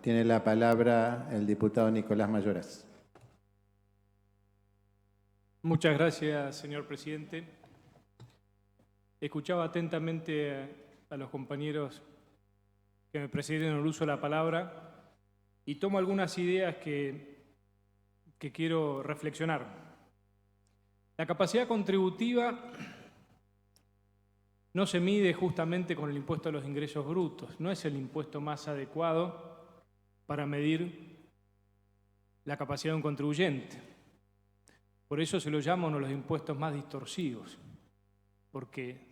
Tiene la palabra el diputado Nicolás Mayoras. Muchas gracias, señor presidente. Escuchaba atentamente a los compañeros que me precedieron en el uso de la palabra y tomo algunas ideas que quiero reflexionar. La capacidad contributiva no se mide justamente con el impuesto a los ingresos brutos, no es el impuesto más adecuado para medir la capacidad de un contribuyente. Por eso se lo llama uno de los impuestos más distorsivos, porque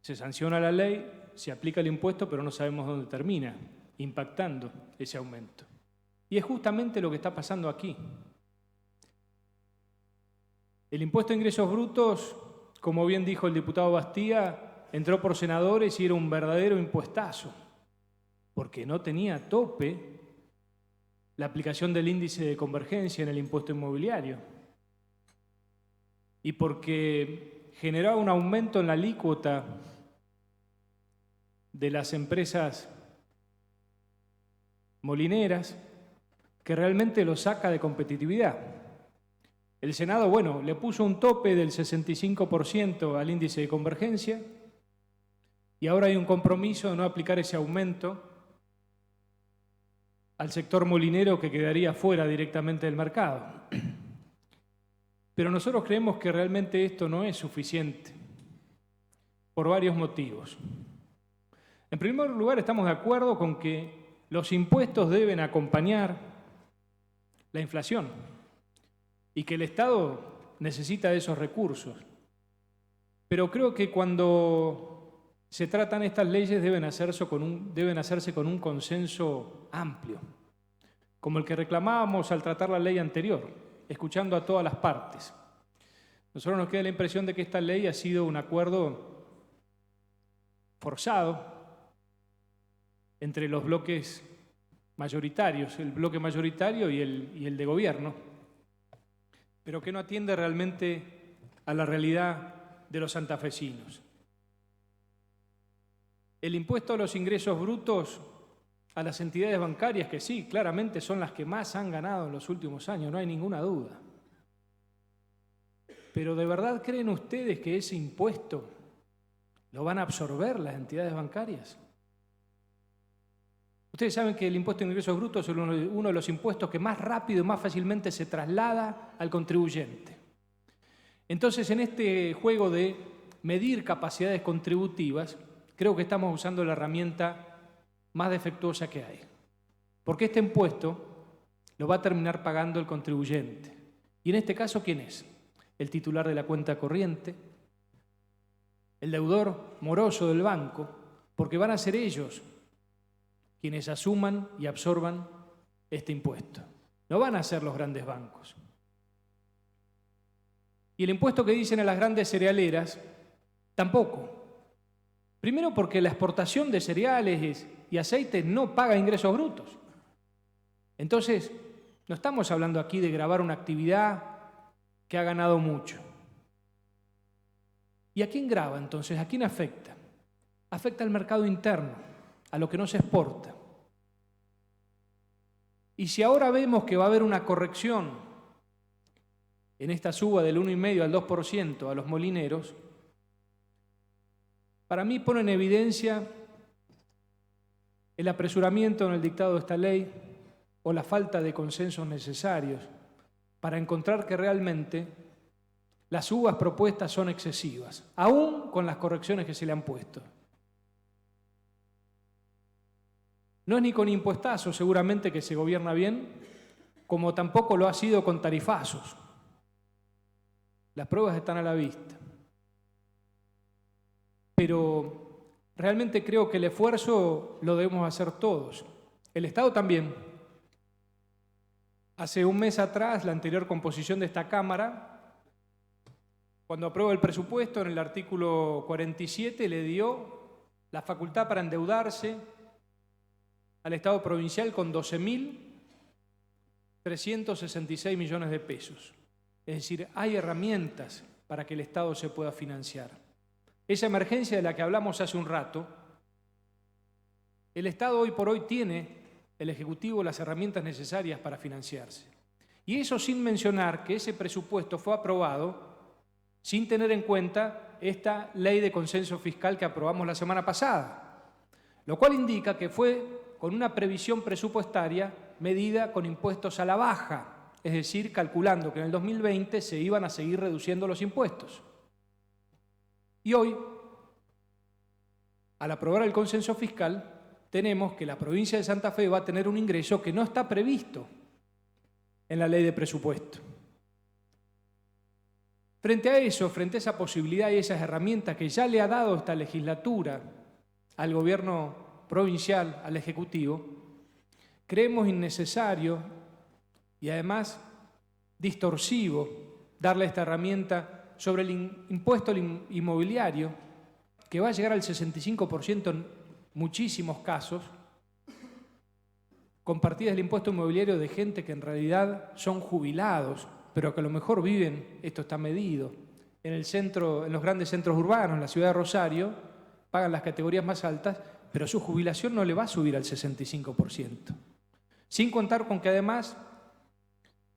se sanciona la ley, se aplica el impuesto, pero no sabemos dónde termina, impactando ese aumento. Y es justamente lo que está pasando aquí. El impuesto a ingresos brutos, como bien dijo el diputado Bastía, entró por senadores y era un verdadero impuestazo, porque no tenía tope la aplicación del índice de convergencia en el impuesto inmobiliario y porque generaba un aumento en la alícuota de las empresas molineras que realmente lo saca de competitividad. El Senado, bueno, le puso un tope del 65% al índice de convergencia y ahora hay un compromiso de no aplicar ese aumento al sector molinero que quedaría fuera directamente del mercado. Pero nosotros creemos que realmente esto no es suficiente por varios motivos. En primer lugar, estamos de acuerdo con que los impuestos deben acompañar la inflación y que el Estado necesita de esos recursos. Pero creo que cuando se tratan estas leyes deben hacerse con un consenso amplio, como el que reclamábamos al tratar la ley anterior, escuchando a todas las partes. A nosotros nos queda la impresión de que esta ley ha sido un acuerdo forzado entre los bloques mayoritarios, el bloque mayoritario y el de gobierno, pero que no atiende realmente a la realidad de los santafesinos. El impuesto a los ingresos brutos a las entidades bancarias, que sí, claramente son las que más han ganado en los últimos años, no hay ninguna duda. Pero ¿de verdad creen ustedes que ese impuesto lo van a absorber las entidades bancarias? Ustedes saben que el impuesto a ingresos brutos es uno de los impuestos que más rápido y más fácilmente se traslada al contribuyente. Entonces, en este juego de medir capacidades contributivas, creo que estamos usando la herramienta más defectuosa que hay. Porque este impuesto lo va a terminar pagando el contribuyente. Y en este caso, ¿quién es? El titular de la cuenta corriente, el deudor moroso del banco, porque van a ser ellos quienes asuman y absorban este impuesto. No van a ser los grandes bancos. Y el impuesto que dicen a las grandes cerealeras, tampoco. Primero porque la exportación de cereales y aceites no paga ingresos brutos. Entonces, no estamos hablando aquí de gravar una actividad que ha ganado mucho. ¿Y a quién grava entonces? ¿A quién afecta? Afecta al mercado interno, a lo que no se exporta. Y si ahora vemos que va a haber una corrección en esta suba del 1,5 al 2% a los molineros, para mí pone en evidencia el apresuramiento en el dictado de esta ley o la falta de consensos necesarios para encontrar que realmente las subas propuestas son excesivas, aún con las correcciones que se le han puesto. No es ni con impuestazos seguramente que se gobierna bien, como tampoco lo ha sido con tarifazos. Las pruebas están a la vista. Pero realmente creo que el esfuerzo lo debemos hacer todos. El Estado también. Hace un mes atrás, la anterior composición de esta Cámara, cuando aprobó el presupuesto, en el artículo 47, le dio la facultad para endeudarse al Estado provincial con 12.366 millones de pesos. Es decir, hay herramientas para que el Estado se pueda financiar. Esa emergencia de la que hablamos hace un rato el Estado hoy por hoy tiene, el Ejecutivo, las herramientas necesarias para financiarse. Y eso sin mencionar que ese presupuesto fue aprobado sin tener en cuenta esta ley de consenso fiscal que aprobamos la semana pasada, lo cual indica que fue con una previsión presupuestaria medida con impuestos a la baja, es decir, calculando que en el 2020 se iban a seguir reduciendo los impuestos. Y hoy, al aprobar el consenso fiscal, tenemos que la provincia de Santa Fe va a tener un ingreso que no está previsto en la ley de presupuesto. Frente a eso, frente a esa posibilidad y esas herramientas que ya le ha dado esta legislatura al gobierno provincial, al Ejecutivo, creemos innecesario y además distorsivo darle esta herramienta sobre el impuesto inmobiliario, que va a llegar al 65% en muchísimos casos, con partidas del impuesto inmobiliario de gente que en realidad son jubilados, pero que a lo mejor viven, esto está medido, en el centro, en los grandes centros urbanos, en la ciudad de Rosario, pagan las categorías más altas, pero su jubilación no le va a subir al 65%. Sin contar con que además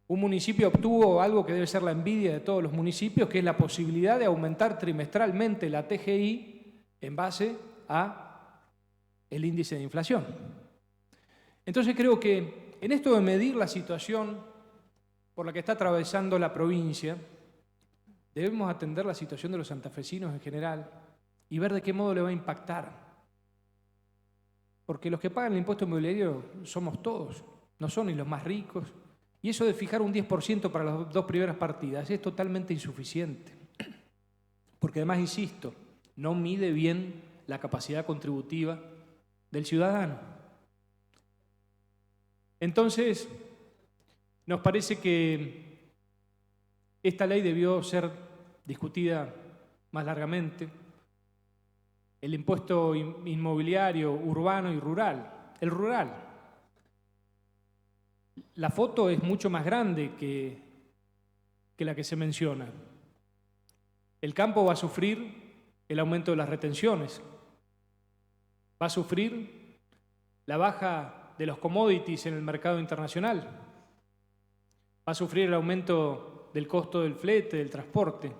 un municipio obtuvo algo que debe ser la envidia de todos los municipios, que es la posibilidad de aumentar trimestralmente la TGI en base a el índice de inflación. Entonces creo que en esto de medir la situación por la que está atravesando la provincia, debemos atender la situación de los santafesinos en general y ver de qué modo le va a impactar. Porque los que pagan el impuesto inmobiliario somos todos, no son ni los más ricos. Y eso de fijar un 10% para las dos primeras partidas es totalmente insuficiente. Porque además, insisto, no mide bien la capacidad contributiva del ciudadano. Entonces, nos parece que esta ley debió ser discutida más largamente. El impuesto inmobiliario urbano y rural. El rural. La foto es mucho más grande que la que se menciona. El campo va a sufrir el aumento de las retenciones. Va a sufrir la baja de los commodities en el mercado internacional. Va a sufrir el aumento del costo del flete, del transporte.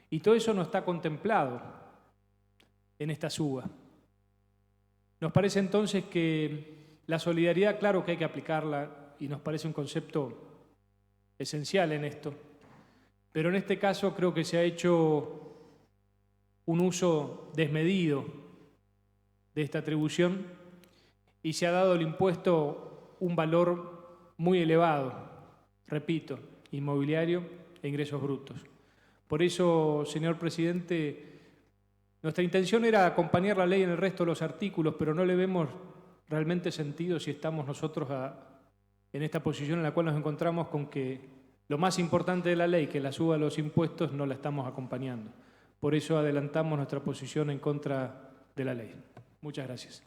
Y todo eso no está contemplado en esta suba. Nos parece entonces que la solidaridad, claro que hay que aplicarla, y nos parece un concepto esencial en esto. Pero en este caso creo que se ha hecho un uso desmedido de esta atribución y se ha dado al impuesto un valor muy elevado, repito, inmobiliario e ingresos brutos. Por eso, señor presidente, nuestra intención era acompañar la ley en el resto de los artículos, pero no le vemos realmente sentido si estamos nosotros en esta posición en la cual nos encontramos con que lo más importante de la ley, que la suba de los impuestos, no la estamos acompañando. Por eso adelantamos nuestra posición en contra de la ley. Muchas gracias.